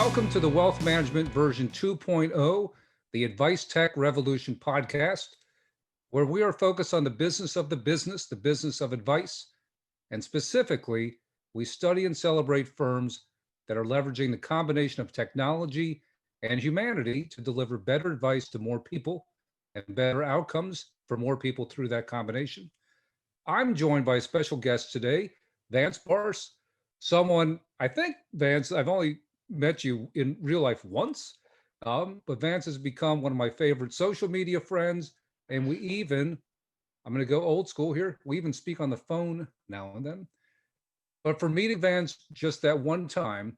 Welcome to the Wealth Management version 2.0, the Advice Tech Revolution podcast, where we are focused on the business of the business of advice. And specifically, we study and celebrate firms that are leveraging the combination of technology and humanity to deliver better advice to more people and better outcomes for more people through that combination. I'm joined by a special guest today, Vance Barse, someone, I think, Vance, I've only met you in real life once, but Vance has become one of my favorite social media friends. And I'm going to go old school here, we even speak on the phone now and then. But for meeting Vance just that one time,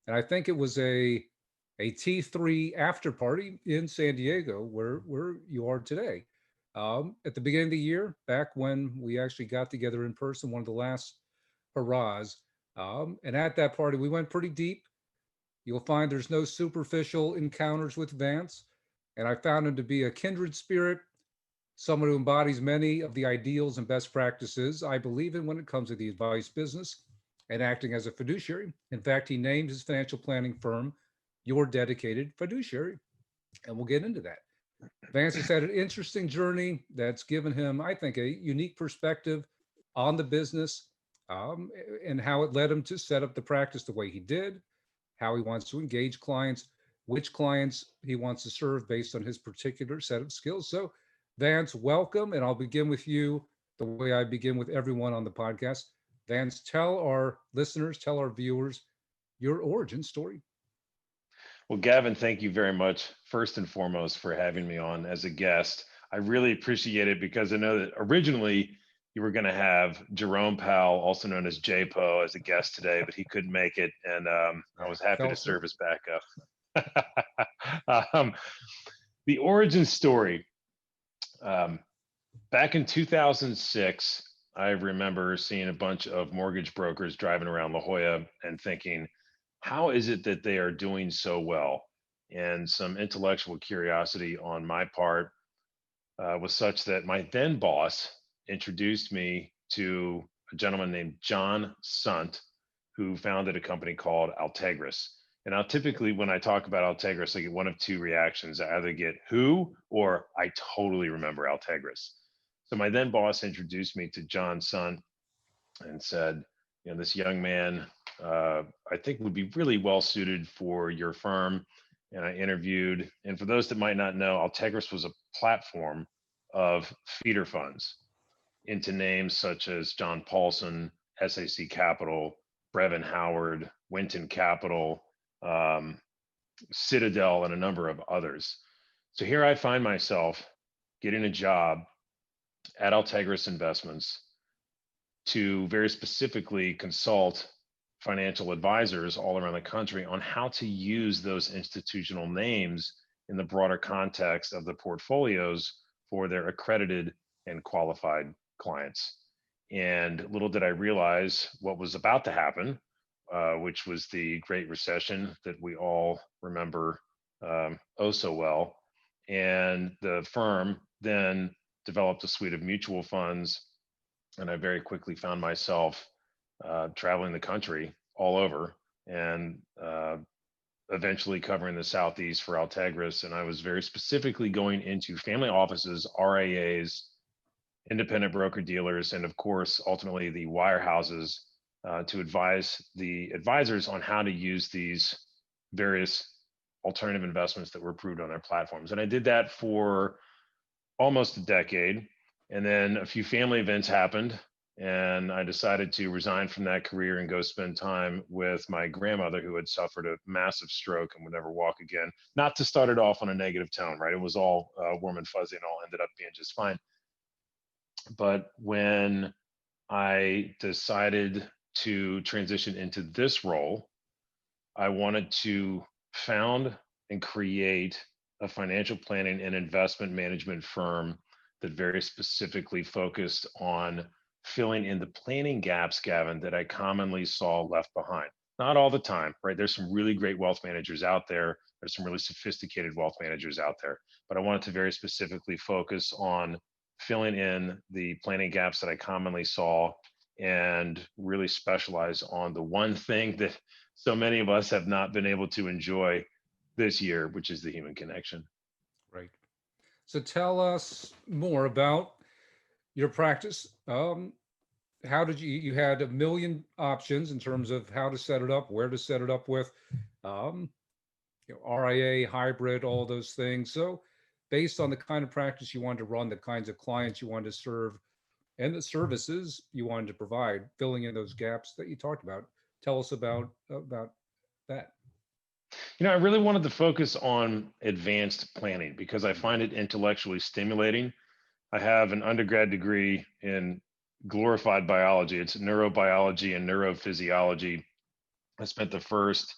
and I think it was a T3 after party in San Diego, where you are today. At the beginning of the year, back when we actually got together in person, one of the last hurrahs. And at that party, we went pretty deep. You'll find there's no superficial encounters with Vance. And I found him to be a kindred spirit, someone who embodies many of the ideals and best practices I believe in when it comes to the advice business and acting as a fiduciary. In fact, he named his financial planning firm Your Dedicated Fiduciary. And we'll get into that. Vance has had an interesting journey that's given him, I think, a unique perspective on the business, and how it led him to set up the practice the way he did, how he wants to engage clients, which clients he wants to serve based on his particular set of skills. So, Vance, welcome. And I'll begin with you the way I begin with everyone on the podcast. Vance, tell our listeners, tell our viewers your origin story. Well, Gavin, thank you very much, first and foremost, for having me on as a guest. I really appreciate it because I know that originally you were going to have Jerome Powell, also known as JPO, as a guest today, but he couldn't make it. And I was happy to serve as backup. The origin story. Back in 2006, I remember seeing a bunch of mortgage brokers driving around La Jolla and thinking, how is it that they are doing so well? And some intellectual curiosity on my part was such that my then boss introduced me to a gentleman named John Sunt, who founded a company called Altegris. And now typically when I talk about Altegris, I get one of two reactions. I either get who or I totally remember Altegris. So my then boss introduced me to John Sunt and said, this young man, I think would be really well suited for your firm. And I interviewed, and for those that might not know, Altegris was a platform of feeder funds into names such as John Paulson, SAC Capital, Brevin Howard, Winton Capital, Citadel, and a number of others. So here I find myself getting a job at Altegris Investments to very specifically consult financial advisors all around the country on how to use those institutional names in the broader context of the portfolios for their accredited and qualified clients. And little did I realize what was about to happen, which was the Great Recession that we all remember oh so well. And the firm then developed a suite of mutual funds, and I very quickly found myself traveling the country all over and eventually covering the Southeast for Altegris. And I was very specifically going into family offices, RIAs, independent broker dealers, and of course, ultimately the wirehouses to advise the advisors on how to use these various alternative investments that were approved on their platforms. And I did that for almost a decade. And then a few family events happened, and I decided to resign from that career and go spend time with my grandmother, who had suffered a massive stroke and would never walk again. Not to start it off on a negative tone, right? It was all warm and fuzzy and all ended up being just fine. But when I decided to transition into this role, I wanted to found and create a financial planning and investment management firm that very specifically focused on filling in the planning gaps, Gavin, that I commonly saw left behind. Not all the time, right? There's some really great wealth managers out there. There's some really sophisticated wealth managers out there. But I wanted to very specifically focus on filling in the planning gaps that I commonly saw and really specialize on the one thing that so many of us have not been able to enjoy this year, which is the human connection. Right. So tell us more about your practice. How did you had a million options in terms of how to set it up, where to set it up with, um, RIA, hybrid, all those things. So based on the kind of practice you wanted to run, the kinds of clients you wanted to serve, and the services you wanted to provide, filling in those gaps that you talked about. Tell us about that. I really wanted to focus on advanced planning because I find it intellectually stimulating. I have an undergrad degree in glorified biology. It's neurobiology and neurophysiology. I spent the first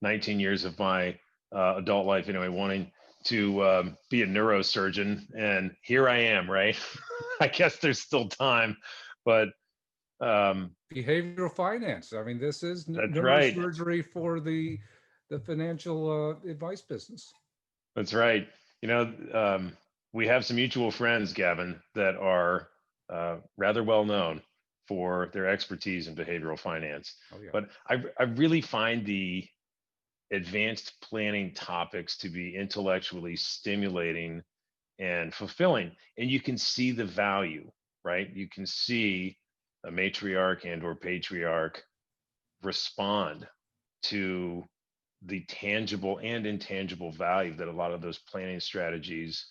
19 years of my adult life, anyway, wanting to be a neurosurgeon. And here I am, right? I guess there's still time, but Behavioral finance. I mean, this is that's right. neurosurgery for the financial advice business. That's right. You know, we have some mutual friends, Gavin, that are rather well known for their expertise in behavioral finance. Oh yeah. But I really find the advanced planning topics to be intellectually stimulating and fulfilling. And you can see the value, right? You can see a matriarch and or patriarch respond to the tangible and intangible value that a lot of those planning strategies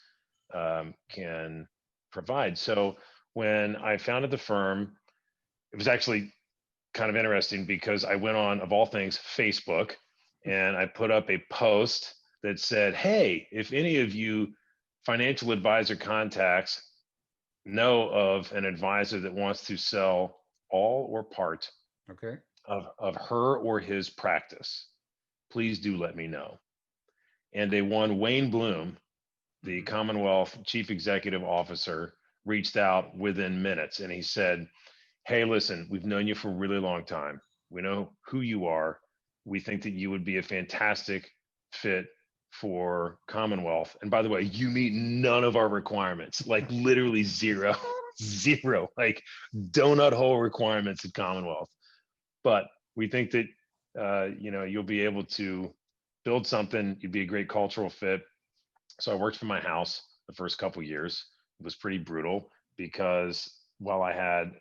can provide. So when I founded the firm, it was actually kind of interesting because I went on, of all things, Facebook, and I put up a post that said, hey, if any of you financial advisor contacts know of an advisor that wants to sell all or part Okay. of her or his practice, please do let me know. And they won. Wayne Bloom, the Mhm. Commonwealth Chief Executive Officer, reached out within minutes and he said, hey, listen, we've known you for a really long time. We know who you are. We think that you would be a fantastic fit for Commonwealth. And by the way, you meet none of our requirements, like literally zero, zero, like donut hole requirements at Commonwealth. But we think that you'll be able to build something. You'd be a great cultural fit. So I worked from my house the first couple years. It was pretty brutal because while I had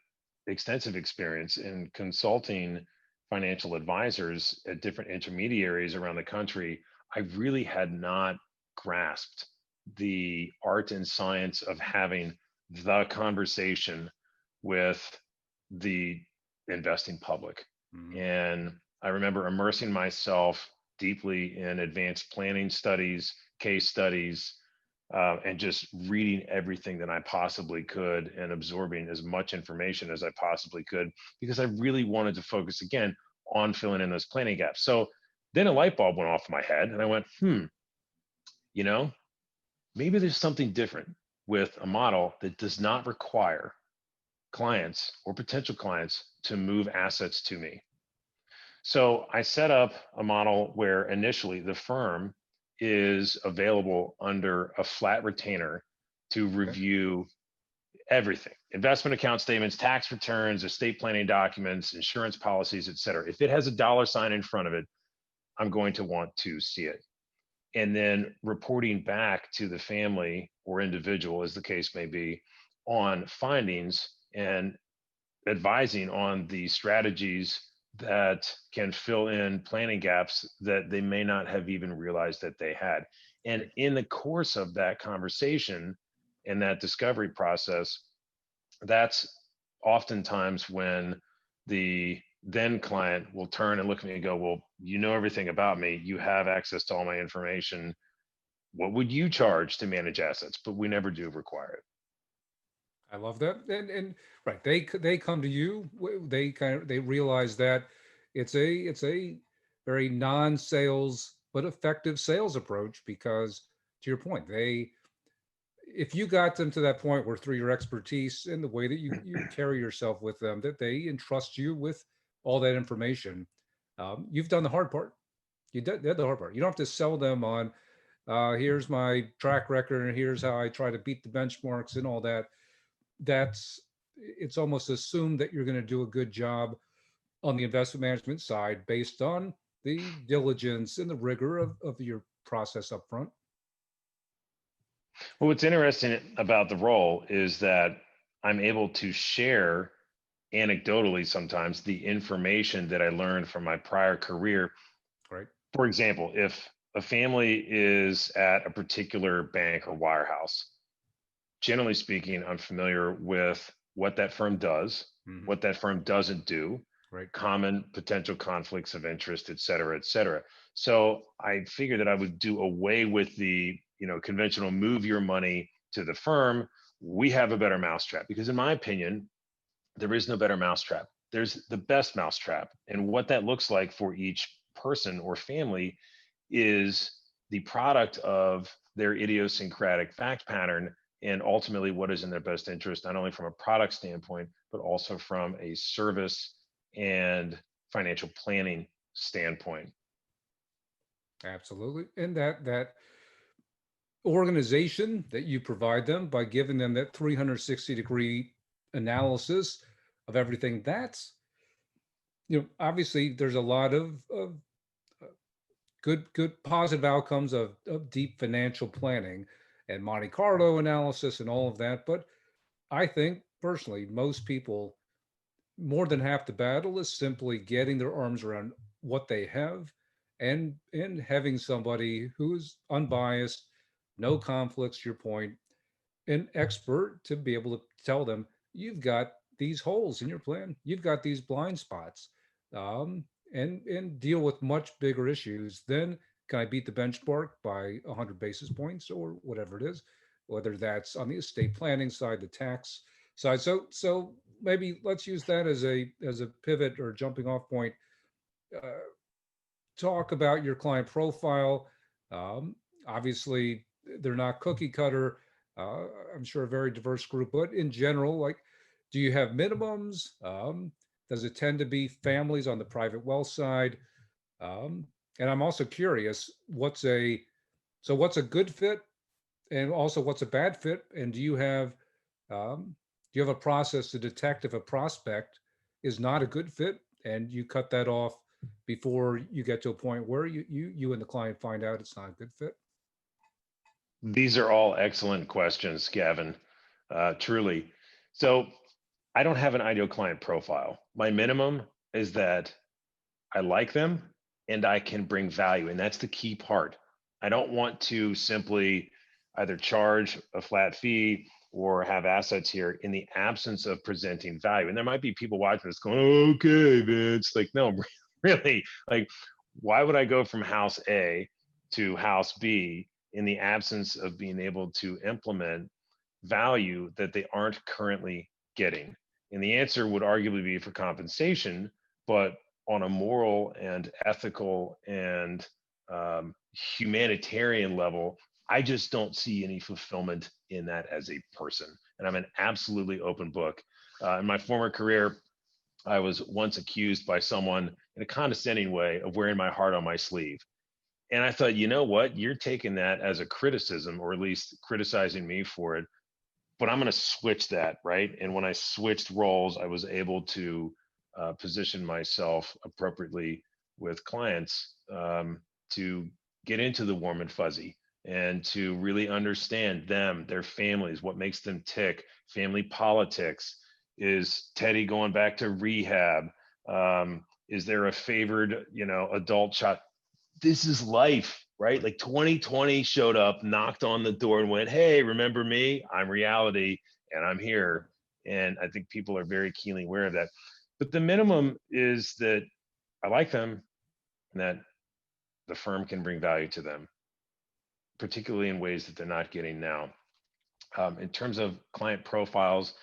extensive experience in consulting financial advisors at different intermediaries around the country, I really had not grasped the art and science of having the conversation with the investing public. Mhm. And I remember immersing myself deeply in advanced planning studies, case studies, and just reading everything that I possibly could and absorbing as much information as I possibly could because I really wanted to focus again on filling in those planning gaps. So then a light bulb went off in my head and I went, you know, maybe there's something different with a model that does not require clients or potential clients to move assets to me. So I set up a model where initially the firm is available under a flat retainer to Okay. review everything: investment account statements, tax returns, estate planning documents, insurance policies, et cetera. If it has a dollar sign in front of it, I'm going to want to see it. And then reporting back to the family or individual, as the case may be, on findings and advising on the strategies that can fill in planning gaps that they may not have even realized that they had. And in the course of that conversation and that discovery process, that's oftentimes when the then client will turn and look at me and go, well, you know everything about me. You have access to all my information. What would you charge to manage assets? But we never do require it. I love that. And right, they come to you. They realize that it's a very non-sales but effective sales approach because to your point, they if you got them to that point where through your expertise and the way that you carry yourself with them, that they entrust you with all that information, you've done the hard part. Did the hard part. You don't have to sell them on here's my track record and here's how I try to beat the benchmarks and all that. That's it's almost assumed that you're going to do a good job on the investment management side based on the diligence and the rigor of your process up front. Well, what's interesting about the role is that I'm able to share anecdotally sometimes the information that I learned from my prior career. Right. For example, if a family is at a particular bank or wirehouse, generally speaking, I'm familiar with what that firm does, Hmm. what that firm doesn't do, Right. common potential conflicts of interest, et cetera, et cetera. So I figured that I would do away with the, conventional move your money to the firm. We have a better mousetrap because, in my opinion, there is no better mousetrap. There's the best mousetrap. And what that looks like for each person or family is the product of their idiosyncratic fact pattern and ultimately what is in their best interest, not only from a product standpoint, but also from a service and financial planning standpoint. Absolutely. And that organization that you provide them by giving them that 360-degree analysis of everything, that's, obviously there's a lot of good positive outcomes of deep financial planning and Monte Carlo analysis and all of that. But I think personally, most people, more than half the battle is simply getting their arms around what they have and having somebody who's unbiased, no conflicts, your point, an expert to be able to tell them you've got these holes in your plan, you've got these blind spots, um, and deal with much bigger issues than can I beat the benchmark by 100 basis points or whatever it is, whether that's on the estate planning side, the tax side. So maybe let's use that as a pivot or jumping off point. Uh, Talk about your client profile. Um, Obviously, they're not cookie cutter. Uh, I'm sure a very diverse group, but in general, like, do you have minimums? Does it tend to be families on the private wealth side? Um, and I'm also curious, what's a good fit, and also what's a bad fit? And do you have a process to detect if a prospect is not a good fit, and you cut that off before you get to a point where you and the client find out it's not a good fit? These are all excellent questions, Gavin. Truly. So I don't have an ideal client profile. My minimum is that I like them and I can bring value. And that's the key part. I don't want to simply either charge a flat fee or have assets here in the absence of presenting value. And there might be people watching this going, okay, Vince. Like, no, really, like, why would I go from house A to house B in the absence of being able to implement value that they aren't currently getting? And the answer would arguably be for compensation, but on a moral and ethical and humanitarian level, I just don't see any fulfillment in that as a person. And I'm an absolutely open book. In my former career, I was once accused by someone in a condescending way of wearing my heart on my sleeve. And I thought, you know what? You're taking that as a criticism, or at least criticizing me for it. But I'm going to switch that, right? And when I switched roles, I was able to position myself appropriately with clients to get into the warm and fuzzy and to really understand them, their families, what makes them tick, family politics. Is Teddy going back to rehab? Is there a favored, adult child? This is life, right? Like 2020 showed up, knocked on the door, and went, "Hey, remember me? I'm reality, and I'm here." And I think people are very keenly aware of that. But the minimum is that I like them and that the firm can bring value to them, particularly in ways that they're not getting now. In terms of client profiles,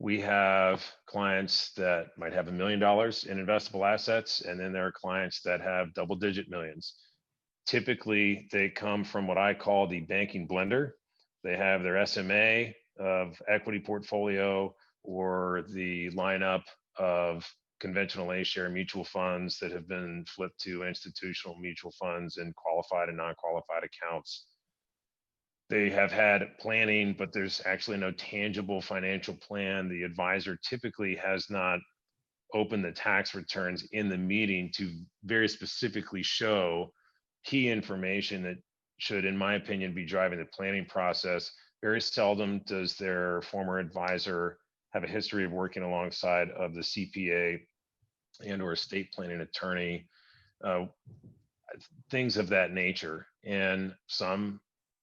we have clients that might have $1 million in investable assets, and then there are clients that have double-digit millions. Typically, they come from what I call the banking blender. They have their SMA of equity portfolio or the lineup of conventional A share mutual funds that have been flipped to institutional mutual funds and qualified and non qualified accounts. They have had planning, but there's actually no tangible financial plan. The advisor typically has not open the tax returns in the meeting to very specifically show key information that should, in my opinion, be driving the planning process. Very seldom does their former advisor have a history of working alongside of the CPA and or estate planning attorney, uh, things of that nature. And some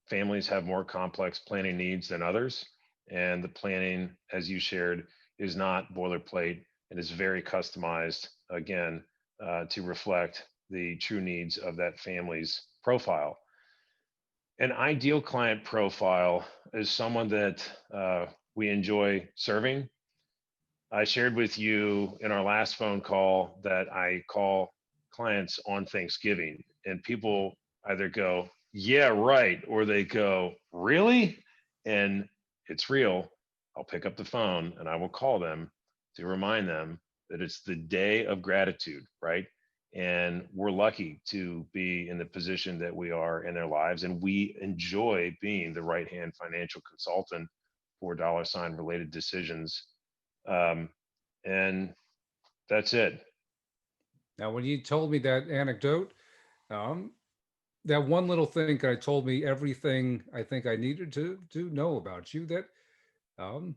families have more complex planning needs than others. And the planning, as you shared, is not boilerplate and is very customized, again, to reflect the true needs of that family's profile. An ideal client profile is someone that we enjoy serving. I shared with you in our last phone call that I call clients on Thanksgiving, and people either go, "Yeah, right," or they go, "Really?" And it's real. I'll pick up the phone and I will call them to remind them that it's the day of gratitude, right? And we're lucky to be in the position that we are in their lives. And we enjoy being the right hand financial consultant for dollar sign related decisions. Um, and that's it. Now, when you told me that anecdote, um, that one little thing kind of told me everything I think I needed to know about you. That um,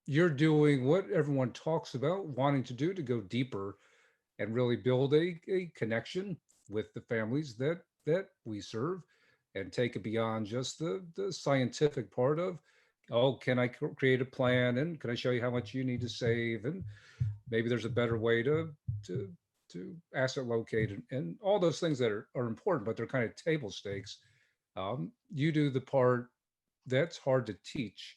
you're doing what everyone talks about wanting to do to go deeper and really build a connection with the families that we serve and take it beyond just the scientific part of, oh, can I create a plan and can I show you how much you need to save, and maybe there's a better way to to asset locate, and all those things that are important, but they're kind of table stakes. You do the part that's hard to teach.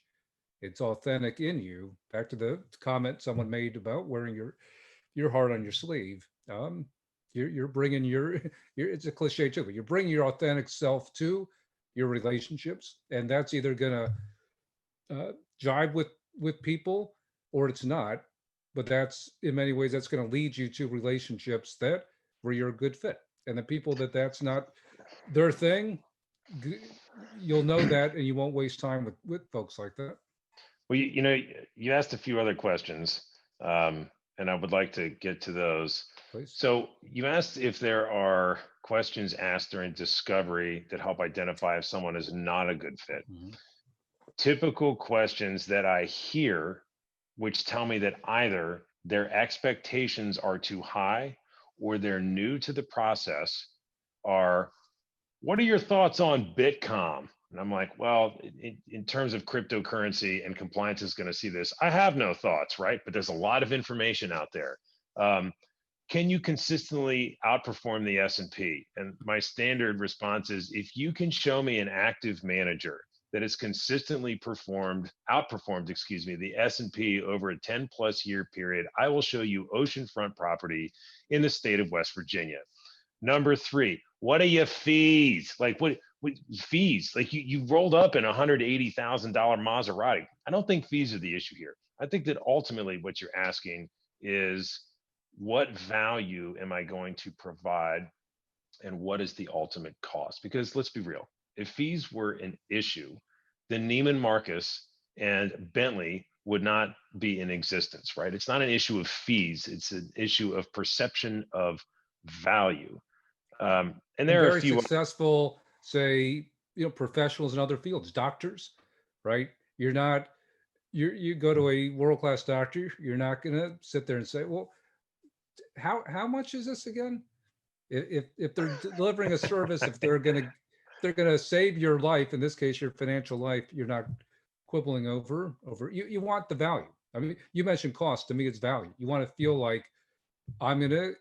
It's authentic in you. Back to the comment someone made about wearing your heart on your sleeve. You're bringing your, it's a cliche too, but you're bringing your authentic self to your relationships, and that's either gonna jive with people or it's not. But that's, in many ways, that's going to lead you to relationships that where you're a good fit, and the people that that's not their thing, you'll know that, and you won't waste time with folks like that. Well, you asked a few other questions, and I would like to get to those. Please. So you asked if there are questions asked during discovery that help identify if someone is not a good fit. Mhm. Typical questions that I hear, which tell me that either their expectations are too high or they're new to the process, are, what are your thoughts on Bitcoin? And I'm like, well, in terms of cryptocurrency, and compliance is going to see this, I have no thoughts, right? But there's a lot of information out there. Can you consistently outperform the S&P? And my standard response is, if you can show me an active manager that has consistently outperformed, the S&P over a 10 plus year period, I will show you oceanfront property in the state of West Virginia. Number three, what are your fees? Like what fees? Like you rolled up in $180,000 Maserati. I don't think fees are the issue here. I think that ultimately what you're asking is, what value am I going to provide, and what is the ultimate cost? Because let's be real, if fees were an issue, then Neiman Marcus and Bentley would not be in existence, right? It's not an issue of fees, it's an issue of perception of value. And And there are a very few. successful, say, professionals in other fields, doctors, right? You're not, you go to a world-class doctor, you're not going to sit there and say, well, how much is this again? If they're delivering a service, if they're gonna save your life, in this case your financial life, you're not quibbling over. You want the value. I mean, you mentioned cost. To me, it's value. You want to feel like I'm gonna,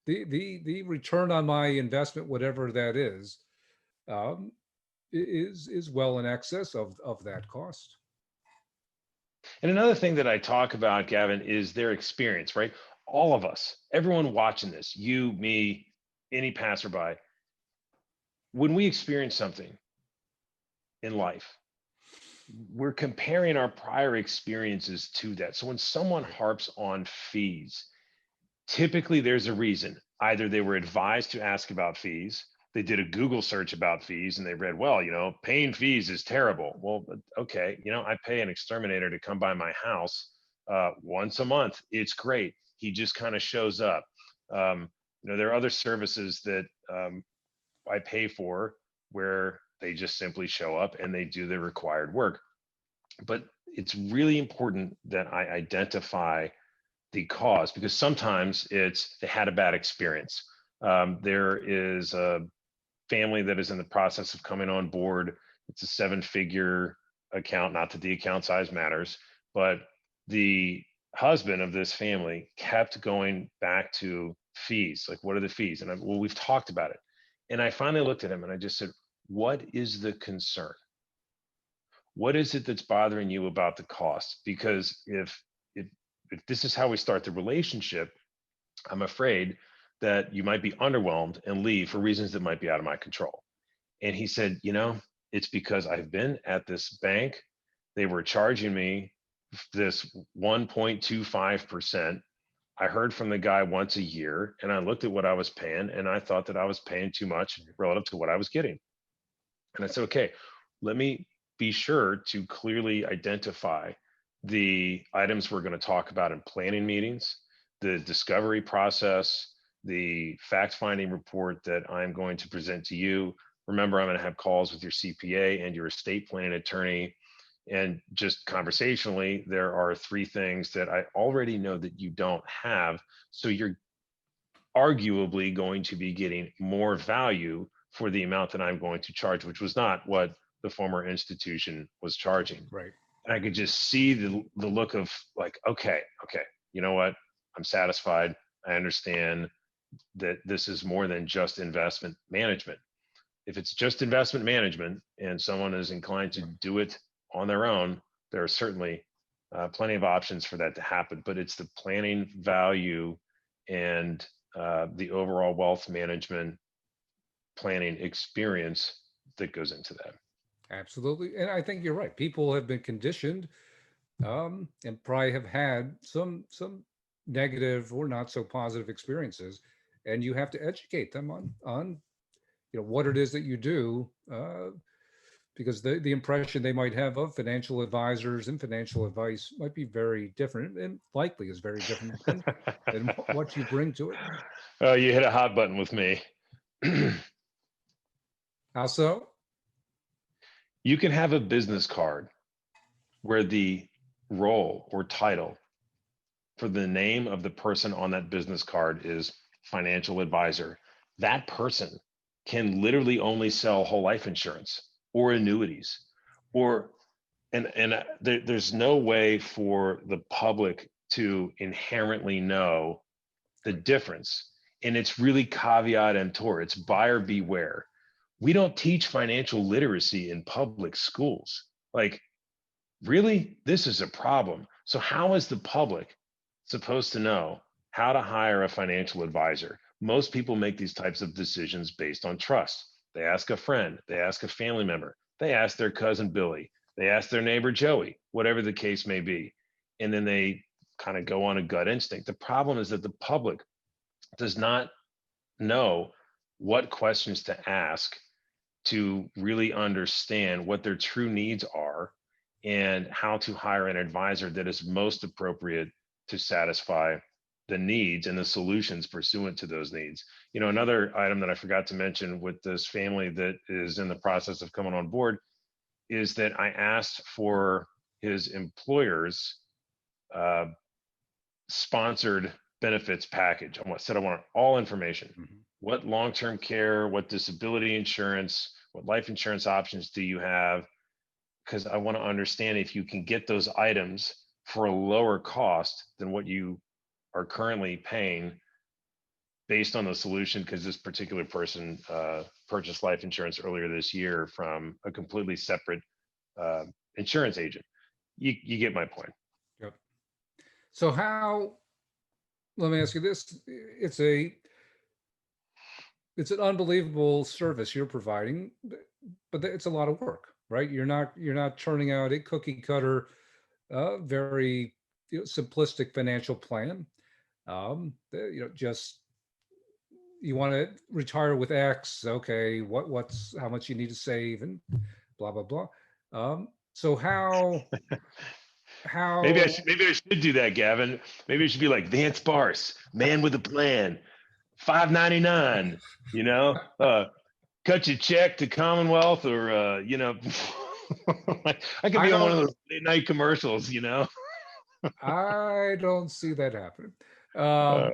the return on my investment, whatever that um, is well in excess of that cost. And another thing that I talk about, Gavin, is their experience, right? All of us, everyone watching this, you, me, any passerby, when we experience something in life, we're comparing our prior experiences to that. So when someone harps on fees, typically there's a reason. Either they were advised to ask about fees, they did a Google search about fees, and they read, well, paying fees is terrible. Well, okay, I pay an exterminator to come by my house once a month. It's great. he just kind of shows up. There are other services that I pay for where they just simply show up and they do the required work. But it's really important that I identify the cause, because sometimes it's they had a bad experience. There is a family that is in the process of coming on board. It's a 7-figure account, not that the account size matters, but the husband of this family kept going back to fees. Like, what are the fees? And well, we've talked about it. And I finally looked at him and I just said, what is the concern? What is it that's bothering you about the cost? Because if this is how we start the relationship, I'm afraid that you might be underwhelmed and leave for reasons that might be out of my control. And he said, it's because I've been at this bank. They were charging me this 1.25%. I heard from the guy once a year, and I looked at what I was paying, and I thought that I was paying too much relative to what I was getting. And I said, okay, let me be sure to clearly identify the items we're going to talk about in planning meetings, the discovery process, the fact-finding report that I'm going to present to you. Remember, I'm going to have calls with your CPA and your estate planning attorney. And just conversationally, there are 3 things that I already know that you don't have. So you're arguably going to be getting more value for the amount that I'm going to charge, which was not what the former institution was charging. Right. And I could just see the look of like, okay, you know what? I'm satisfied. I understand that this is more than just investment management. If it's just investment management and someone is inclined to do it on their own, there are certainly plenty of options for that to happen. But it's the planning value and the overall wealth management planning experience that goes into that. Absolutely. And I think you're right. People have been conditioned and probably have had some negative or not so positive experiences. And you have to educate them on what it is that you do, because the impression they might have of financial advisors and financial advice might be very different, and likely is very different than what you bring to it. Oh, you hit a hot button with me. How so? You can have a business card where the role or title for the name of the person on that business card is financial advisor. That person can literally only sell whole life insurance or annuities, or there's no way for the public to inherently know the difference. And it's really caveat emptor. It's buyer beware. We don't teach financial literacy in public schools. Like, really, this is a problem. So how is the public supposed to know how to hire a financial advisor? Most people make these types of decisions based on trust. They ask a friend, they ask a family member, they ask their cousin Billy, they ask their neighbor Joey, whatever the case may be. And then they kind of go on a gut instinct. The problem is that the public does not know what questions to ask to really understand what their true needs are and how to hire an advisor that is most appropriate to satisfy the needs and the solutions pursuant to those needs. Another item that I forgot to mention with this family that is in the process of coming on board is that I asked for his employer's sponsored benefits package. I want all information. Mm-hmm. What long-term care, what disability insurance, what life insurance options do you have? Because I want to understand if you can get those items for a lower cost than what you are currently paying based on the solution, because this particular person purchased life insurance earlier this year from a completely separate insurance agent. You get my point. Yep. So let me ask you this. It's an unbelievable service you're providing, but it's a lot of work, right? You're not turning out a cookie cutter, very simplistic financial plan. Just you want to retire with X. Okay, what's how much you need to save and blah blah blah. So how how maybe I should do that, Gavin. Maybe it should be like Vance Barse, man with a plan, $5.99. You know, cut your check to Commonwealth, or like, I could I be on one of don't those late night commercials. I don't see that happening. Uh,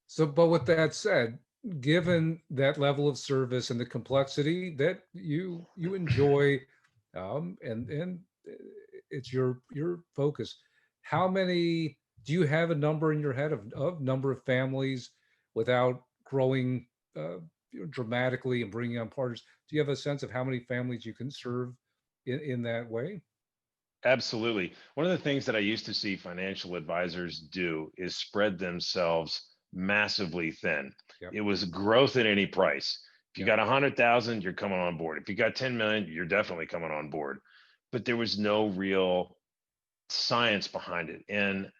So, but with that said, given that level of service and the complexity that you enjoy, and it's your focus, how many do you have a number in your head of number of families without growing dramatically and bringing on partners? Do you have a sense of how many families you can serve in that way? Absolutely. One of the things that I used to see financial advisors do is spread themselves massively thin. Yep. It was growth at any price. If you Yep. got 100,000, you're coming on board. If you got 10 million, you're definitely coming on board. But there was no real science behind it. And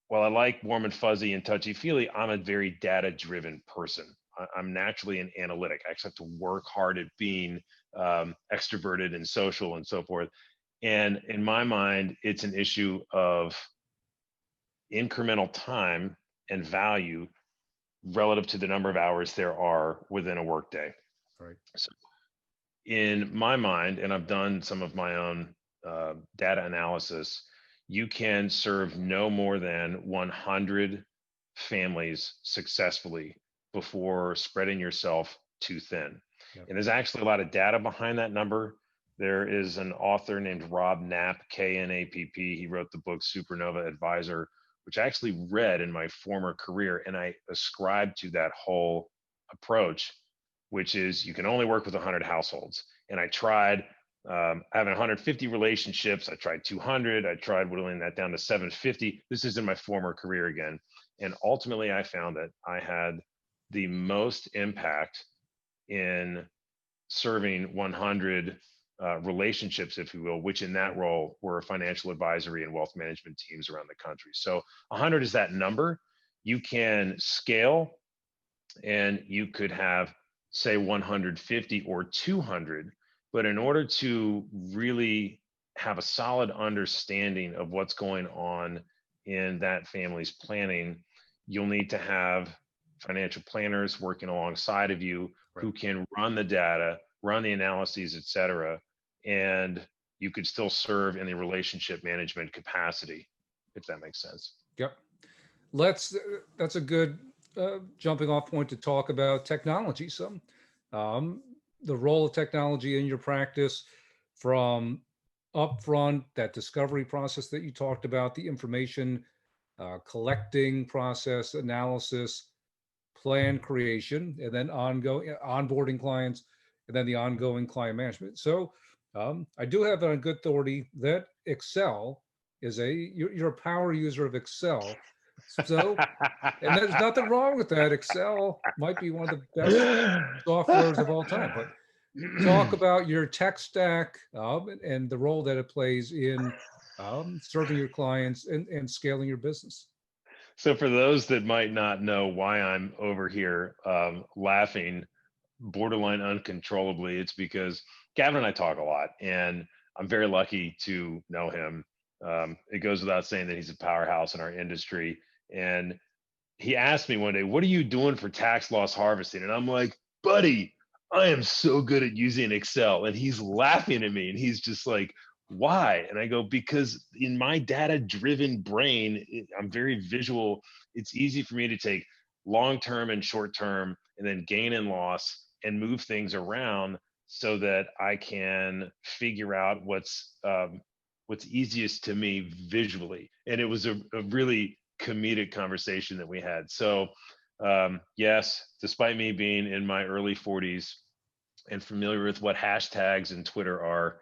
while I like warm and fuzzy and touchy feely, I'm a very data driven person. I'm naturally an analytic. I actually have to work hard at being extroverted and social and so forth. And in my mind, it's an issue of incremental time and value relative to the number of hours there are within a workday. Right. So in my mind, and I've done some of my own data analysis, you can serve no more than 100 families successfully before spreading yourself too thin. Yep. And there's actually a lot of data behind that number. There is an author named Rob Knapp, Knapp. He wrote the book Supernova Advisor, which I actually read in my former career. And I ascribed to that whole approach, which is you can only work with 100 households. And I tried having 150 relationships. I tried 200. I tried whittling that down to 750. This is in my former career again. And ultimately, I found that I had the most impact in serving 100 relationships, if you will, which in that role were financial advisory and wealth management teams around the country. So 100 is that number. You can scale and you could have, say, 150 or 200. But in order to really have a solid understanding of what's going on in that family's planning, you'll need to have financial planners working alongside of you Right. who can run the data, run the analyses, et cetera. And you could still serve in the relationship management capacity, if that makes sense. Yep. That's a good jumping off point to talk about technology some. Um, the role of technology in your practice from upfront, that discovery process that you talked about, the information collecting process, analysis, plan creation, and then ongoing onboarding clients, and then the ongoing client management. So I do have it on good authority that Excel is you're a power user of Excel. So, and there's nothing wrong with that. Excel might be one of the best softwares of all time. But talk about your tech stack and the role that it plays in serving your clients and scaling your business. So for those that might not know why I'm over here laughing borderline uncontrollably, it's because Gavin and I talk a lot, and I'm very lucky to know him. It goes without saying that he's a powerhouse in our industry. And he asked me one day, "What are you doing for tax loss harvesting?" And I'm like, "Buddy, I am so good at using Excel." And he's laughing at me, and he's just like, "Why?" And I go, "Because in my data driven brain, I'm very visual. It's easy for me to take long term and short term and then gain and loss and move things around so that I can figure out what's easiest to me visually." And it was a really comedic conversation that we had. So yes, despite me being in my early 40s and familiar with what hashtags and Twitter are,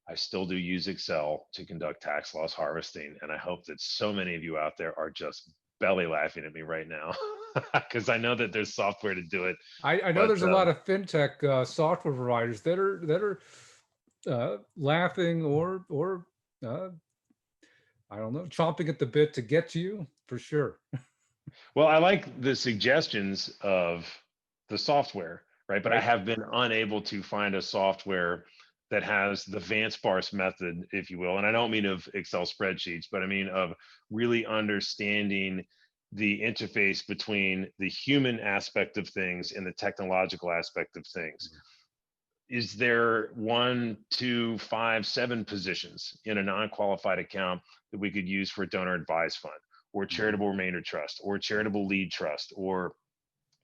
I still do use Excel to conduct tax loss harvesting. And I hope that so many of you out there are just belly laughing at me right now because I know that there's software to do it. I know But there's a lot of fintech software providers that are laughing or uh, I don't know, chomping at the bit to get to you for sure. well, I like the suggestions of the software, right? But I Right. have been unable to find a software that has the Vance Barse method, if you will. And I don't mean of Excel spreadsheets, but I mean of really understanding the interface between the human aspect of things and the technological aspect of things. Is there 1, 2, 5, 7 positions in a non-qualified account that we could use for a donor advised fund, or charitable remainder trust, or charitable lead trust? Or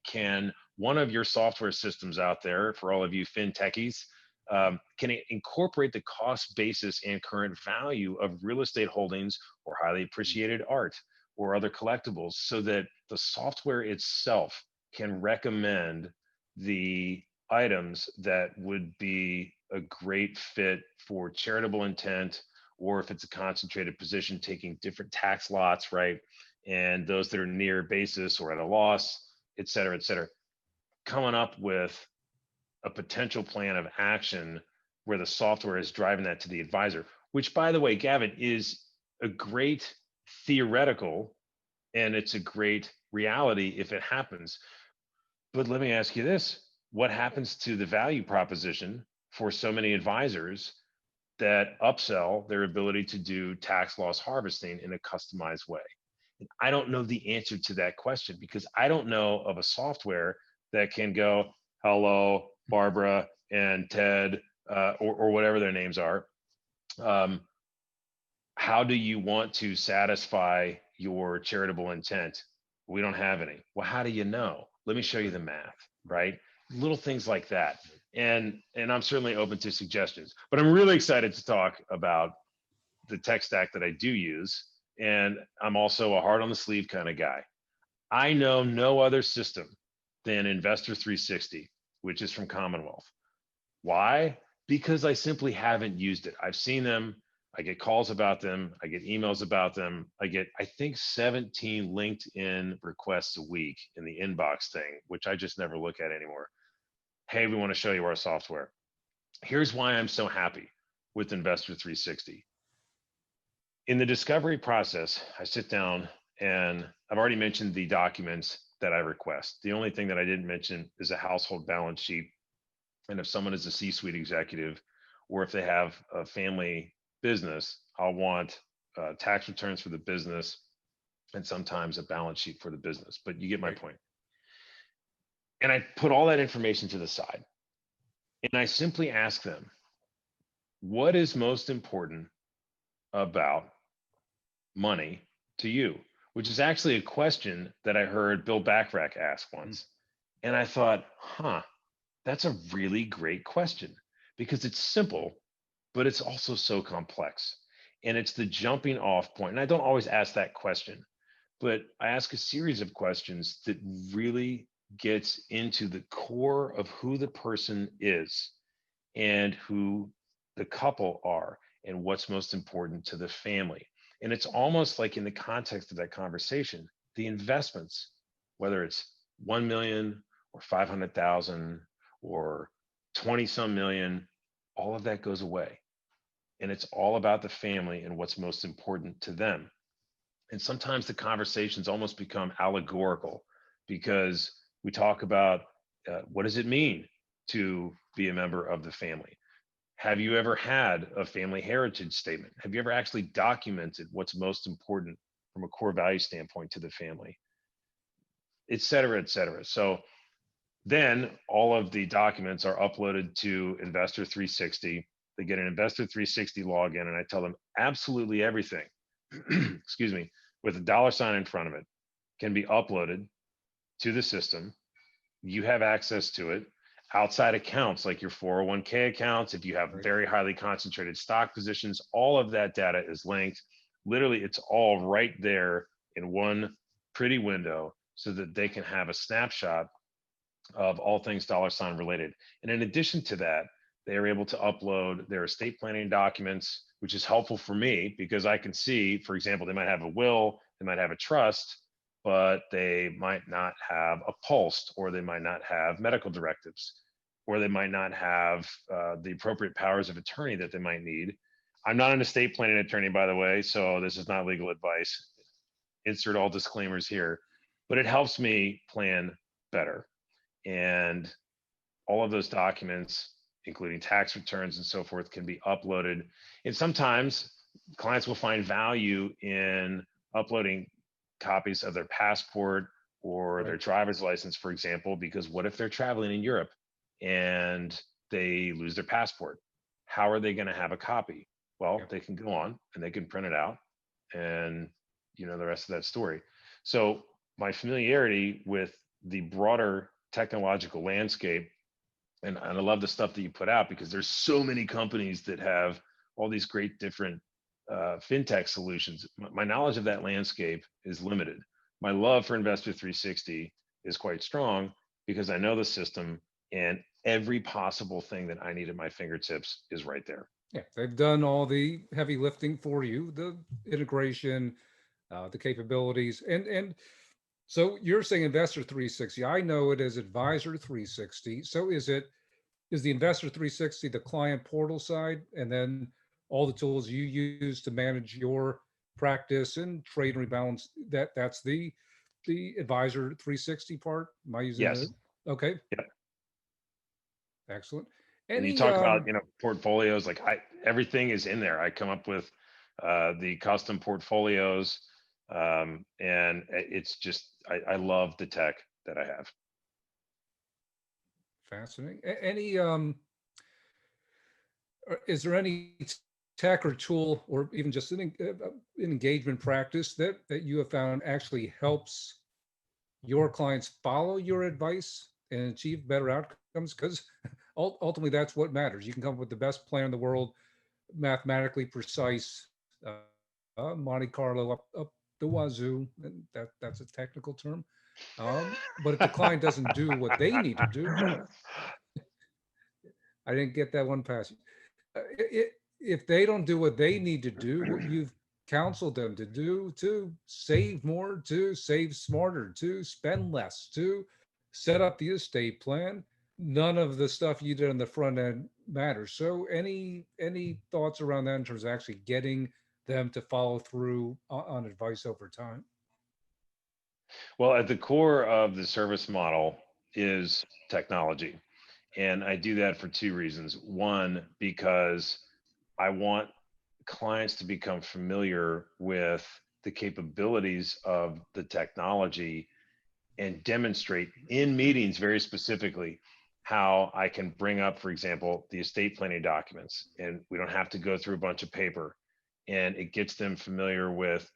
can one of your software systems out there, for all of you fintechies, can it incorporate the cost basis and current value of real estate holdings or highly appreciated art or other collectibles, so that the software itself can recommend the items that would be a great fit for charitable intent, or if it's a concentrated position, taking different tax lots, right? And those that are near basis or at a loss, et cetera, coming up with a potential plan of action where the software is driving that to the advisor, which, by the way, Gavin, is a great theoretical, and it's a great reality if it happens. But let me ask you this: what happens to the value proposition for so many advisors that upsell their ability to do tax loss harvesting in a customized way? And I don't know the answer to that question, because I don't know of a software that can go, hello, Barbara and Ted, or whatever their names are. How do you want to satisfy your charitable intent? We don't have any. Well, how do you know? Let me show you the math, right? Little things like that. And I'm certainly open to suggestions, but I'm really excited to talk about the tech stack that I do use. And I'm also a heart on the sleeve kind of guy. I know no other system than Investor 360, which is from Commonwealth. Why? Because I simply haven't used it. I've seen them. I get calls about them. I get emails about them. I get, I think, 17 LinkedIn requests a week in the inbox thing, which I just never look at anymore. Hey, we want to show you our software. Here's why I'm so happy with Investor 360. In the discovery process, I sit down and I've already mentioned the documents that I request. The only thing that I didn't mention is a household balance sheet. And if someone is a C-suite executive, or if they have a family business, I'll want tax returns for the business and sometimes a balance sheet for the business. But you get my point. And I put all that information to the side. And I simply ask them, what is most important about money to you? Which is actually a question that I heard Bill Backrack ask once. And I thought, that's a really great question, because it's simple, but it's also so complex. And it's the jumping off point. And I don't always ask that question, but I ask a series of questions that really gets into the core of who the person is and who the couple are and what's most important to the family. And it's almost like, in the context of that conversation, the investments, whether it's 1 million or 500,000 or 20 some million, all of that goes away. And it's all about the family and what's most important to them. And sometimes the conversations almost become allegorical, because we talk about what does it mean to be a member of the family? Have you ever had a family heritage statement? Have you ever actually documented what's most important from a core value standpoint to the family? Et cetera, et cetera. So then all of the documents are uploaded to Investor 360. They get an Investor 360 login, and I tell them absolutely everything, excuse me, with a $ in front of it can be uploaded to the system. You have access to it. Outside accounts like your 401k accounts, if you have very highly concentrated stock positions, all of that data is linked. Literally, it's all right there in one pretty window, so that they can have a snapshot of all things $ related. And in addition to that, they are able to upload their estate planning documents, which is helpful for me, because I can see, for example, they might have a will, they might have a trust, but they might not have a pulse, or they might not have medical directives, or they might not have the appropriate powers of attorney that they might need. I'm not an estate planning attorney, by the way, so this is not legal advice. Insert all disclaimers here, but it helps me plan better. And all of those documents including tax returns and so forth, can be uploaded. And sometimes clients will find value in uploading copies of their passport or their Right. driver's license, for example, because what if they're traveling in Europe and they lose their passport? How are they going to have a copy? Well, Yep. they can go on and they can print it out, and the rest of that story. So my familiarity with the broader technological landscape, and I love the stuff that you put out, because there's so many companies that have all these great different fintech solutions. My knowledge of that landscape is limited. My love for Investor 360 is quite strong because I know the system, and every possible thing that I need at my fingertips is right there. Yeah, they've done all the heavy lifting for you, the integration, the capabilities, and so you're saying Investor 360. I know it as Advisor 360. So is the Investor 360 the client portal side, and then all the tools you use to manage your practice and trade and rebalance? That's the Advisor 360 part. Am I using Yes. the okay? Yep. Excellent. And you Any talk about portfolios, like everything is in there. I come up with the custom portfolios, and it's just I love the tech that I have. fascinating? Any is there any tech or tool or even just an engagement practice that you have found actually helps your clients follow your advice and achieve better outcomes? Because ultimately that's what matters. You can come up with the best plan in the world, mathematically precise, Monte Carlo up the wazoo, and that's a technical term. But if the client doesn't do what they need to do, I didn't get that one past you. If they don't do what they need to do, what you've counseled them to do, to save more, to save smarter, to spend less, to set up the estate plan, none of the stuff you did on the front end matters. So any thoughts around that in terms of actually getting them to follow through on advice over time? Well, at the core of the service model is technology. And I do that for two reasons. One, because I want clients to become familiar with the capabilities of the technology and demonstrate in meetings very specifically how I can bring up, for example, the estate planning documents. And we don't have to go through a bunch of paper. And it gets them familiar with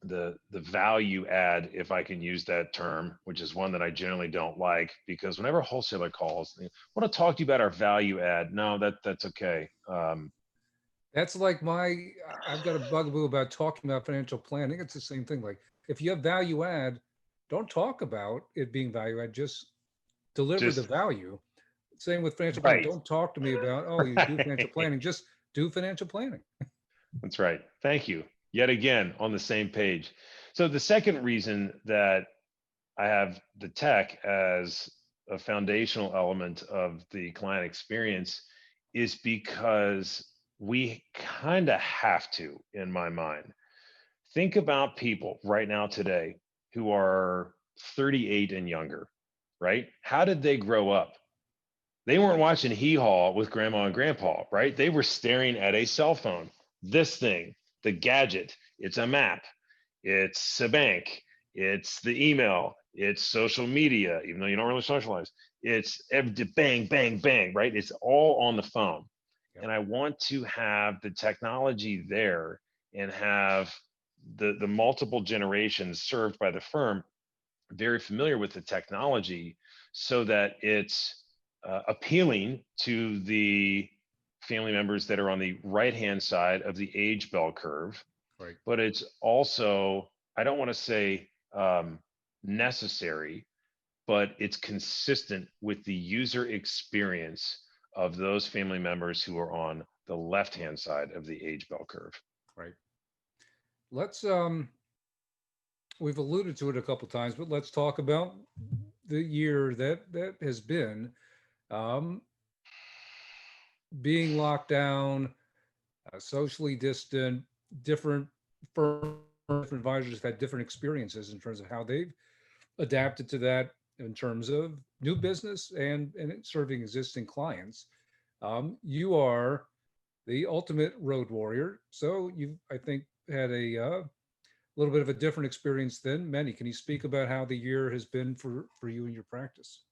the value add, if I can use that term, which is one that I generally don't like, because whenever a wholesaler calls, they want to talk to you about our value add. No, that's okay. That's like I've got a bugaboo about talking about financial planning. It's the same thing. Like if you have value add, don't talk about it being value add, just deliver the Just value. Same with financial planning. right. Don't talk to me about, oh, you do financial planning. Just do financial planning. That's right. Thank you. Yet again, on the same page. So the second reason that I have the tech as a foundational element of the client experience is because we kind of have to, in my mind. Think about people right now today who are 38 and younger, right? How did they grow up? They weren't watching Hee Haw with grandma and grandpa, right? They were staring at a cell phone. This thing, the gadget, it's a map, it's a bank, it's the email, it's social media, even though you don't really socialize. It's bang, bang, bang, right? It's all on the phone. Yep. And I want to have the technology there and have the multiple generations served by the firm very familiar with the technology so that it's appealing to the family members that are on the right hand side of the age bell curve, Right. but it's also, I don't want to say necessary, but it's consistent with the user experience of those family members who are on the left hand side of the age bell curve. Right. Let's we've alluded to it a couple times, but let's talk about the year that has been um, being locked down, socially distant, different firms, different advisors have had different experiences in terms of how they've adapted to that in terms of new business and serving existing clients. You are the ultimate road warrior. So you've, I think, had a little bit of a different experience than many. Can you speak about how the year has been for you and your practice?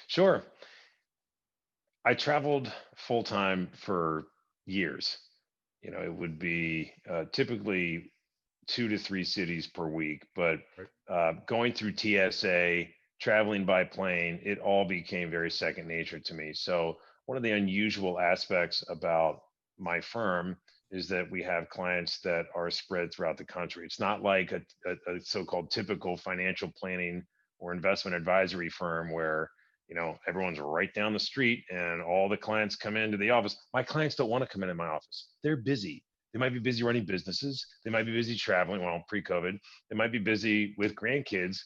Sure. I traveled full time for years. It would be typically 2 to 3 cities per week, but Right. going through TSA, traveling by plane, it all became very second nature to me. So, one of the unusual aspects about my firm is that we have clients that are spread throughout the country. It's not like a so called typical financial planning or investment advisory firm where everyone's right down the street and all the clients come into the office. My clients don't want to come into my office. They're busy. They might be busy running businesses. They might be busy traveling. Well, pre-COVID, they might be busy with grandkids.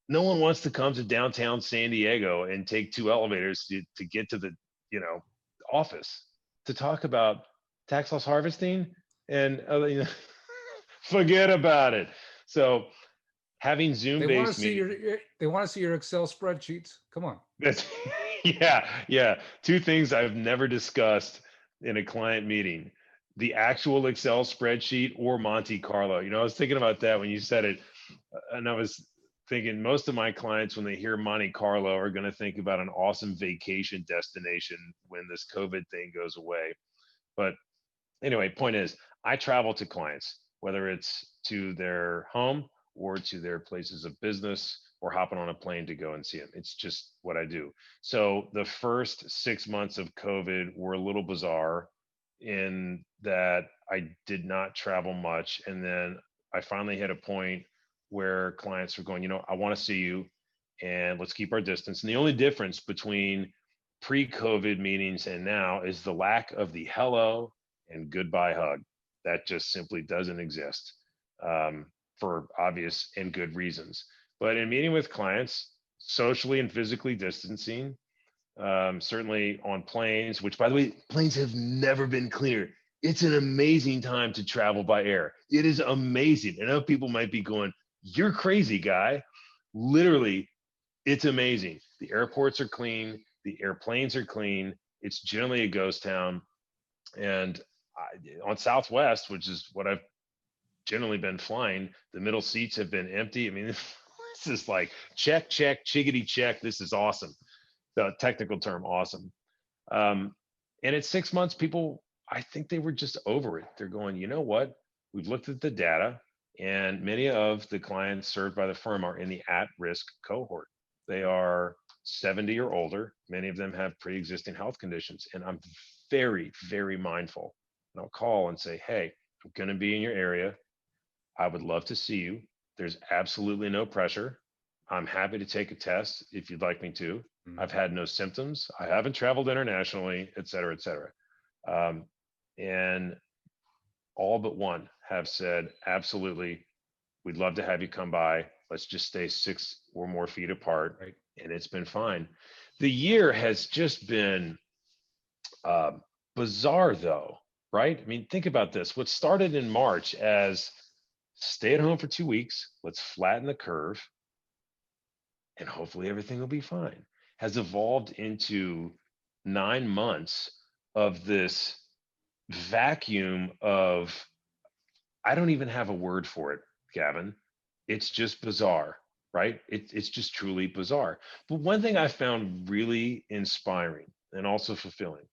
No one wants to come to downtown San Diego and take 2 elevators to get to the you know office to talk about tax loss harvesting and forget about it. So having Zoom They want to based see meetings. your Excel spreadsheets. Come on. That's yeah, yeah. Two things I've never discussed in a client meeting: the actual Excel spreadsheet or Monte Carlo. I was thinking about that when you said it, and I was thinking most of my clients, when they hear Monte Carlo, are going to think about an awesome vacation destination when this COVID thing goes away. But anyway, point is, I travel to clients, whether it's to their home or to their places of business or hopping on a plane to go and see them. It's just what I do. So the first 6 months of COVID were a little bizarre in that I did not travel much. And then I finally hit a point where clients were going, I want to see you and let's keep our distance. And the only difference between pre-COVID meetings and now is the lack of the hello and goodbye hug. That just simply doesn't exist, for obvious and good reasons. But in meeting with clients, socially and physically distancing, certainly on planes, which by the way, planes have never been cleaner. It's an amazing time to travel by air. It is amazing. I know people might be going, "You're crazy, guy." Literally, it's amazing. The airports are clean, the airplanes are clean. It's generally a ghost town. And on Southwest, which is what I've generally been flying, the middle seats have been empty. I mean, this is like check, check, chickadee check. This is awesome. The technical term, awesome. Um, and at 6 months, people, I think they were just over it. They're going, you know what? We've looked at the data, and many of the clients served by the firm are in the at risk cohort. They are 70 or older. Many of them have pre existing health conditions. And I'm very, very mindful. And I'll call and say, hey, I'm going to be in your area. I would love to see you. There's absolutely no pressure. I'm happy to take a test if you'd like me to. Mm. I've had no symptoms. I haven't traveled internationally, et cetera, et cetera. And all but one have said, absolutely, we'd love to have you come by. Let's just stay 6 or more feet apart. Right. And it's been fine. The year has just been uh, bizarre, though, right? I mean, think about this. What started in March as stay at home for 2 weeks, let's flatten the curve, and hopefully everything will be fine, has evolved into 9 months of this vacuum of, I don't even have a word for it, Gavin. It's just bizarre, right? It's just truly bizarre. But one thing I found really inspiring and also fulfilling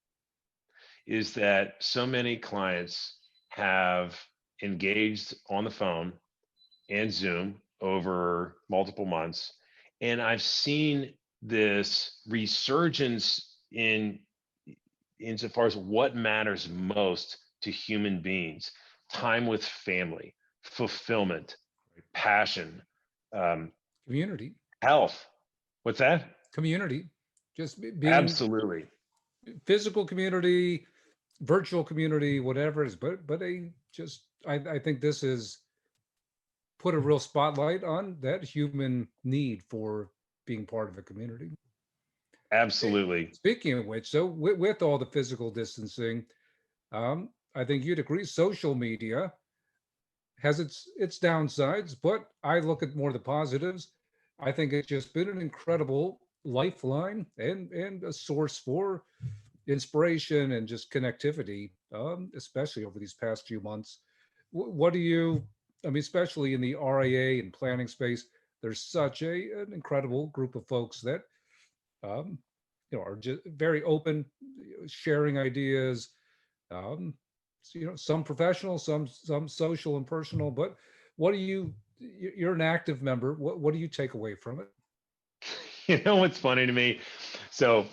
is that so many clients have engaged on the phone and Zoom over multiple months. And I've seen this resurgence in insofar as what matters most to human beings: time with family, fulfillment, passion, um, Community. health. What's that? Community. Just being Absolutely. physical community, virtual community, whatever it is. But I think this is put a real spotlight on that human need for being part of a community. Absolutely. Speaking of which, so with all the physical distancing, I think you'd agree social media has its downsides, but I look at more the positives. I think it's just been an incredible lifeline and a source for inspiration and just connectivity, especially over these past few months. What do you, I mean, especially in the RIA and planning space, there's such an incredible group of folks that, um, are just very open, sharing ideas. Um, some professional, some social and personal. But what do you? You're an active member. What do you take away from it? You know what's funny to me? So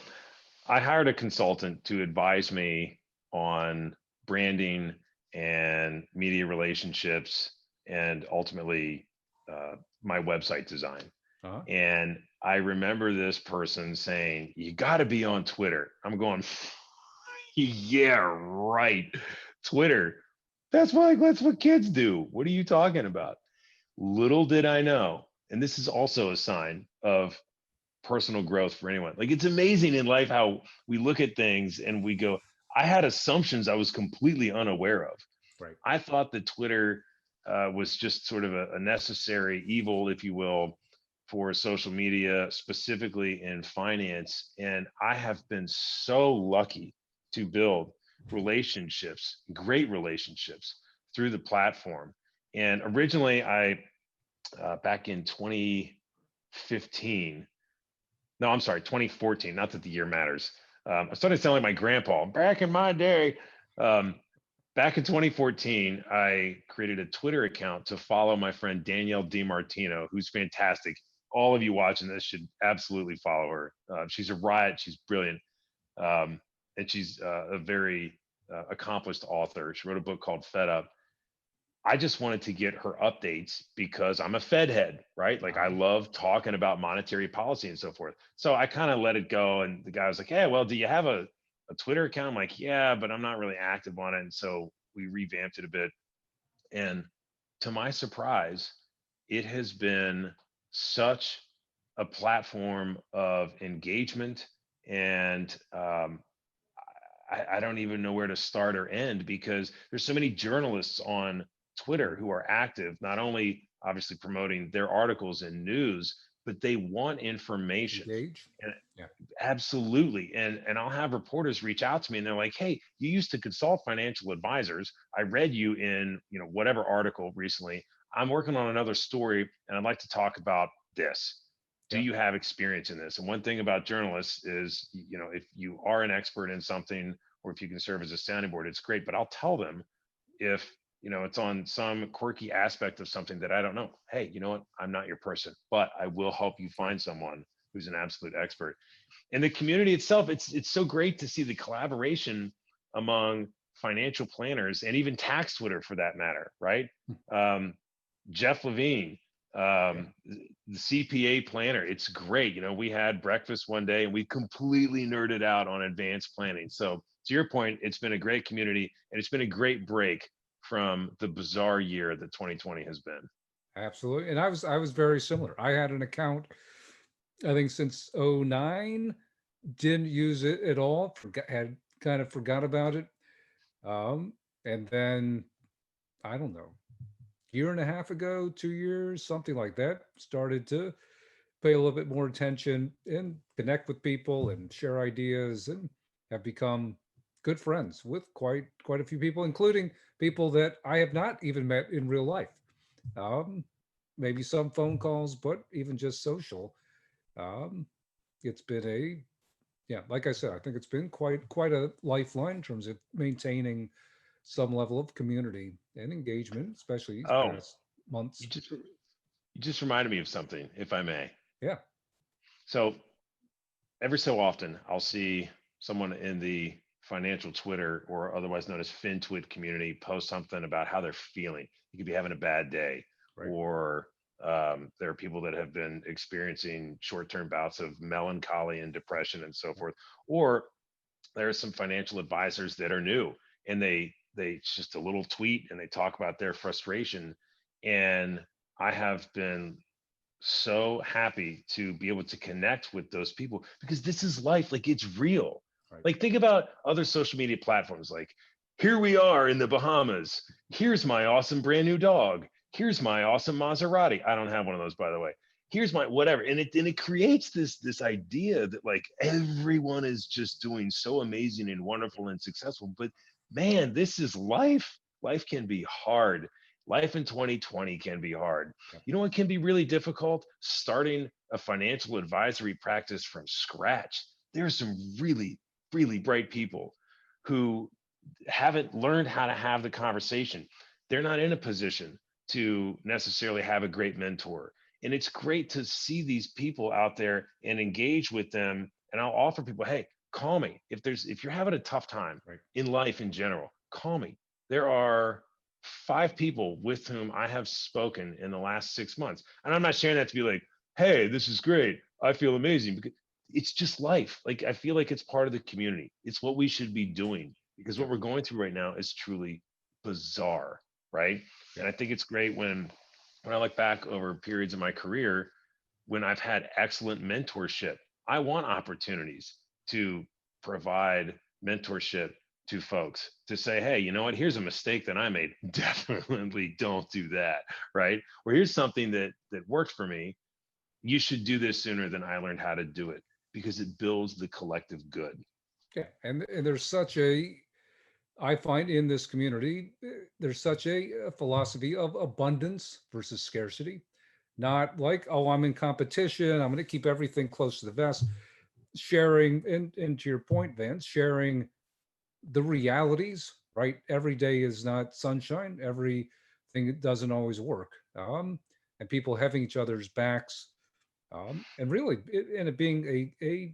I hired a consultant to advise me on branding and media relationships and ultimately my website design. Uh-huh. And I remember this person saying, "You got to be on Twitter." I'm going, "Yeah, right. Twitter. That's what kids do. What are you talking about?" Little did I know, and this is also a sign of personal growth for anyone. Like, it's amazing in life how we look at things and we go, I had assumptions I was completely unaware of. Right. I thought that Twitter was just sort of a necessary evil, if you will, for social media, specifically in finance. And I have been so lucky to build relationships, great relationships through the platform. And originally, back in 2015, no, I'm sorry, 2014. Not that the year matters. I started sounding like my grandpa. Back in my day, um, back in 2014, I created a Twitter account to follow my friend Danielle DiMartino, who's fantastic. All of you watching this should absolutely follow her. She's a riot. She's brilliant, um, and she's a very accomplished author. She wrote a book called Fed Up. I just wanted to get her updates because I'm a Fed head, right? Like, I love talking about monetary policy and so forth. So I kind of let it go. And the guy was like, "Hey, well, do you have a Twitter account?" I'm like, "Yeah, but I'm not really active on it." And so we revamped it a bit. And to my surprise, it has been such a platform of engagement. And I don't even know where to start or end because there's so many journalists on Twitter who are active, not only obviously promoting their articles and news, but they want information. Engage. And Yeah. absolutely. And I'll have reporters reach out to me and they're like, "Hey, you used to consult financial advisors. I read you in, whatever article recently. I'm working on another story and I'd like to talk about this. Do Yeah. you have experience in this?" And one thing about journalists is, if you are an expert in something or if you can serve as a sounding board, it's great. But I'll tell them if, it's on some quirky aspect of something that I don't know. Hey, you know what? I'm not your person, but I will help you find someone who's an absolute expert. And the community itself, it's so great to see the collaboration among financial planners and even tax Twitter for that matter, right? Um, Jeff Levine, Yeah. the CPA planner. It's great. We had breakfast one day and we completely nerded out on advanced planning. So to your point, it's been a great community and it's been a great break from the bizarre year that 2020 has been. Absolutely. And I was very similar. I had an account, I think since '09, didn't use it at all, had kind of forgot about it. Um, and then I don't know, year and a half ago, 2 years, something like that, started to pay a little bit more attention and connect with people and share ideas and have become good friends with quite a few people, including people that I have not even met in real life. Um, Maybe some phone calls, but even just social. Um, it's been yeah, like I said, I think it's been quite a lifeline in terms of maintaining some level of community and engagement, especially these Oh, past months. you just reminded me of something, if I may. Yeah. So every so often I'll see someone in the financial Twitter or otherwise known as Fintwit community post something about how they're feeling. You could be having a bad day, Right. or there are people that have been experiencing short-term bouts of melancholy and depression and so forth. Or there are some financial advisors that are new and they it's just a little tweet and they talk about their frustration. And I have been so happy to be able to connect with those people because this is life. Like, it's real. Right. Like, think about other social media platforms. Like, here we are in the Bahamas. Here's my awesome brand new dog. Here's my awesome Maserati. I don't have one of those, by the way. here's my whatever. And it creates this idea that like everyone is just doing so amazing and wonderful and successful. But man, this is life. Life can be hard. Life in 2020 can be hard. Yeah. You know what can be really difficult? Starting a financial advisory practice from scratch. There's some really, really bright people who haven't learned how to have the conversation. They're not in a position to necessarily have a great mentor. And it's great to see these people out there and engage with them. And I'll offer people, hey, call me. If you're having a tough time Right. in life in general, call me. There are 5 people with whom I have spoken in the last 6 months. And I'm not sharing that to be like, hey, this is great. I feel amazing. Because it's just life. Like I feel like it's part of the community. It's what we should be doing because Yeah. what we're going through right now is truly bizarre, right? And Yeah. I think it's great when I look back over periods of my career when I've had excellent mentorship. I want opportunities to provide mentorship to folks to say, hey, you know what? Here's a mistake that I made. Definitely don't do that, right? Or here's something that worked for me. You should do this sooner than I learned how to do it because it builds the collective good. Yeah. And there's such a, I find in this community, there's such a philosophy of abundance versus scarcity. Not like, oh, I'm in competition. I'm going to keep everything close to the vest. Sharing, and to your point, Vance, sharing the realities, right? Every day is not sunshine. Everything doesn't always work. And people having each other's backs, and really, and it being a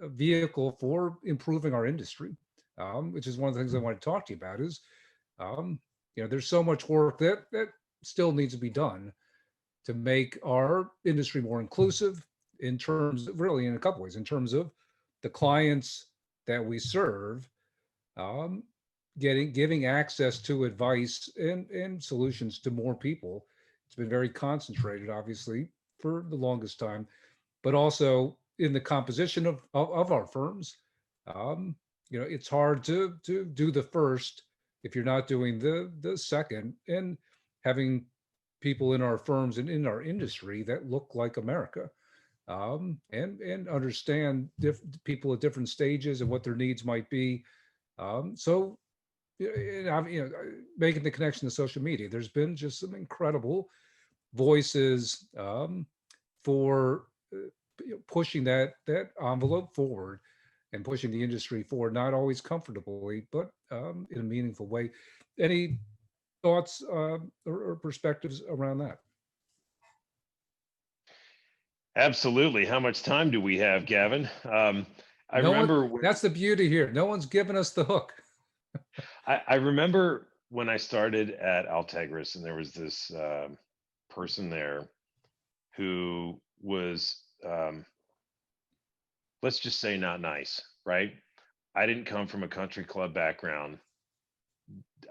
vehicle for improving our industry, which is one of the things I want to talk to you about. Is um, there's so much work that still needs to be done to make our industry more inclusive in terms, really, in a couple ways, in terms of the clients that we serve, um, giving access to advice and solutions to more people. It's been very concentrated, obviously, for the longest time, but also in the composition of our firms. Um, it's hard to do the first if you're not doing the second, and having people in our firms and in our industry that look like America, and understand people at different stages and what their needs might be. So, making the connection to social media, there's been just some incredible voices, for pushing that envelope forward and pushing the industry forward, not always comfortably, but in a meaningful way. Any thoughts, or perspectives around that? Absolutely. How much time do we have, Gavin? I No one. remember when That's the beauty here. No one's giving us the hook. I remember when I started at Altegris, and there was this person there who was, let's just say, not nice, right? I didn't come from a country club background.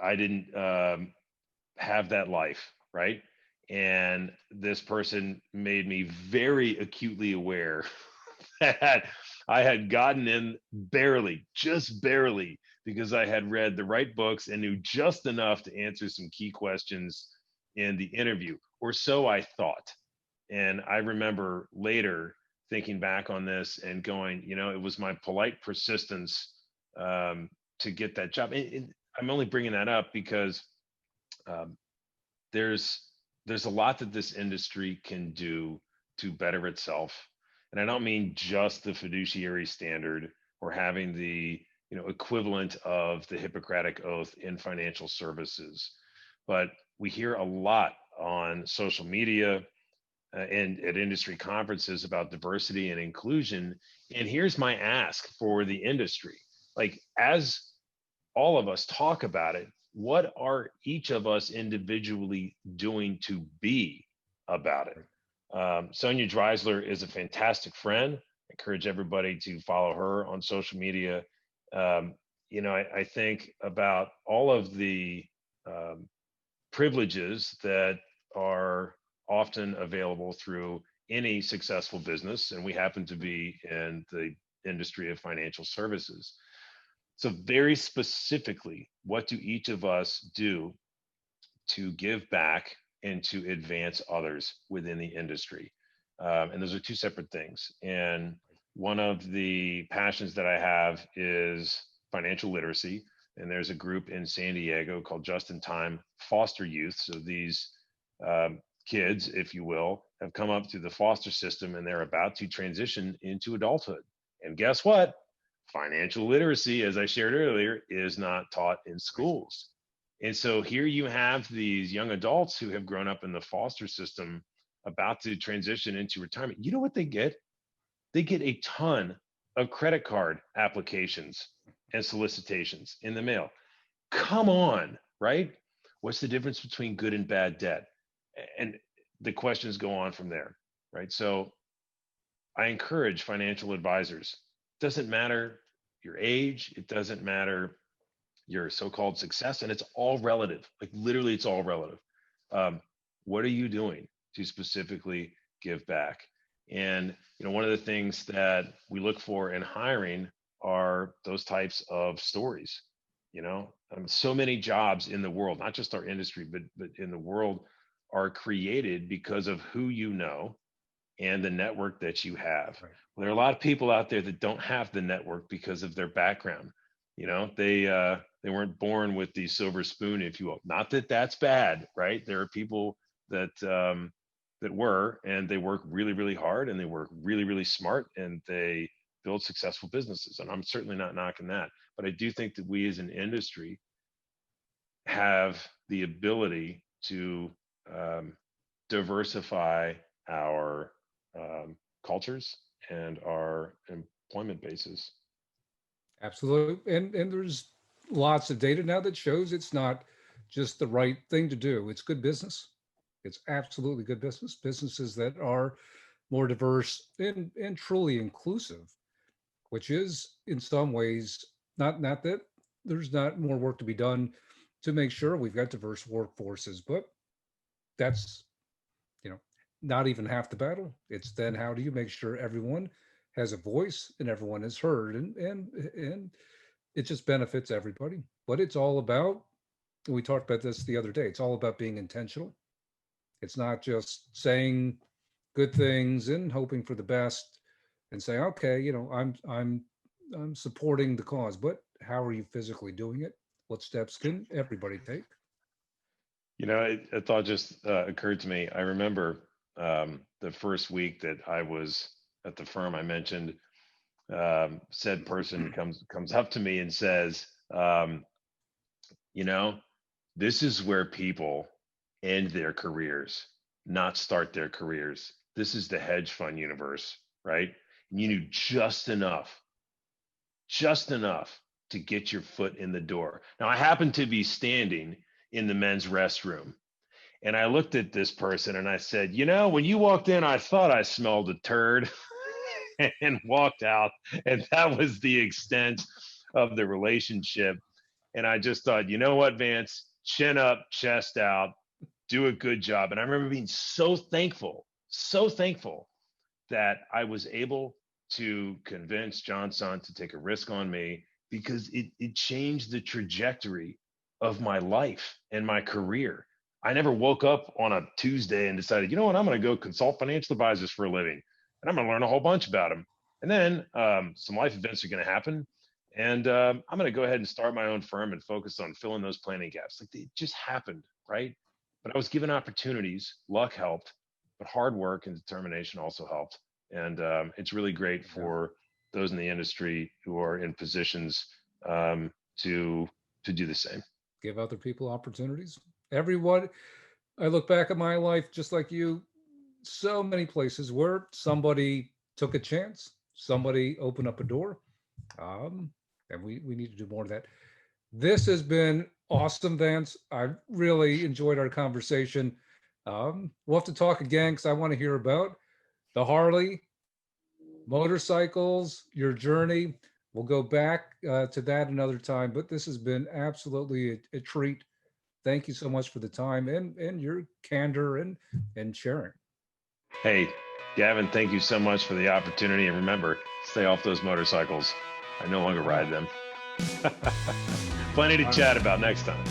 I didn't have that life, right? And this person made me very acutely aware that I had gotten in barely, just barely, because I had read the right books and knew just enough to answer some key questions in the interview, or so I thought. And I remember later thinking back on this and going, it was my polite persistence to get that job. And I'm only bringing that up because um, there's there's a lot that this industry can do to better itself, and I don't mean just the fiduciary standard or having the equivalent of the Hippocratic Oath in financial services, but we hear a lot on social media and at industry conferences about diversity and inclusion. And here's my ask for the industry: like, as all of us talk about it, what are each of us individually doing to be about it? Sonia Dreisler is a fantastic friend. I encourage everybody to follow her on social media. I think about all of the um, privileges that are often available through any successful business, and we happen to be in the industry of financial services. So, very specifically, what do each of us do to give back and to advance others within the industry? And those are two separate things. And one of the passions that I have is financial literacy. And there's a group in San Diego called Just in Time Foster Youth. So these kids, if you will, have come up through the foster system and they're about to transition into adulthood. And guess what? Financial literacy, as I shared earlier, is not taught in schools. And so here you have these young adults who have grown up in the foster system about to transition into retirement. You know what they get? They get a ton of credit card applications and solicitations in the mail. Come on, right? What's the difference between good and bad debt? And the questions go on from there, right? So I encourage financial advisors. Doesn't matter your age, it doesn't matter your so-called success, and it's all relative. Like literally, it's all relative. What are you doing to specifically give back? And one of the things that we look for in hiring are those types of stories. So many jobs in the world, not just our industry, but in the world, are created because of who you know and the network that you have. Right. Well, there are a lot of people out there that don't have the network because of their background. They weren't born with the silver spoon, if you will. Not that that's bad, right? There are people that were, and they work really, really hard, and they work really, really smart, and they build successful businesses. And I'm certainly not knocking that, but I do think that we as an industry have the ability to diversify our cultures and our employment bases. Absolutely. And there's lots of data now that shows it's not just the right thing to do. It's good business. It's absolutely good business. Businesses that are more diverse and truly inclusive, which is in some ways not that there's not more work to be done to make sure we've got diverse workforces, but that's not even half the battle. It's then how do you make sure everyone has a voice and everyone is heard, and it just benefits everybody. But it's all about, we talked about this the other day, it's all about being intentional. It's not just saying good things and hoping for the best and saying, okay, I'm supporting the cause, but how are you physically doing it? What steps can everybody take? A thought just occurred to me. I remember the first week that I was at the firm I mentioned, said person comes up to me and says, this is where people end their careers, not start their careers. This is the hedge fund universe, right? And you knew just enough to get your foot in the door. Now, I happened to be standing in the men's restroom, and I looked at this person and I said, when you walked in, I thought I smelled a turd and walked out. And that was the extent of the relationship. And I just thought, you know what, Vance, chin up, chest out, do a good job. And I remember being so thankful that I was able to convince Johnson to take a risk on me, because it changed the trajectory of my life and my career. I never woke up on a Tuesday and decided, you know what, I'm going to go consult financial advisors for a living, and I'm going to learn a whole bunch about them. And then some life events are going to happen, and I'm going to go ahead and start my own firm and focus on filling those planning gaps. Like, it just happened, right? But I was given opportunities. Luck helped, but hard work and determination also helped. And it's really great for those in the industry who are in positions to do the same. Give other people opportunities. Everyone, I look back at my life just like you, so many places where somebody took a chance, somebody opened up a door, and we need to do more of that. This has been awesome, Vance. I really enjoyed our conversation. We'll have to talk again because I want to hear about the Harley, motorcycles, your journey. We'll go back to that another time, but this has been absolutely a treat. Thank you so much for the time and your candor and sharing. Hey, Gavin, thank you so much for the opportunity. And remember, stay off those motorcycles. I no longer ride them. Plenty to chat about next time.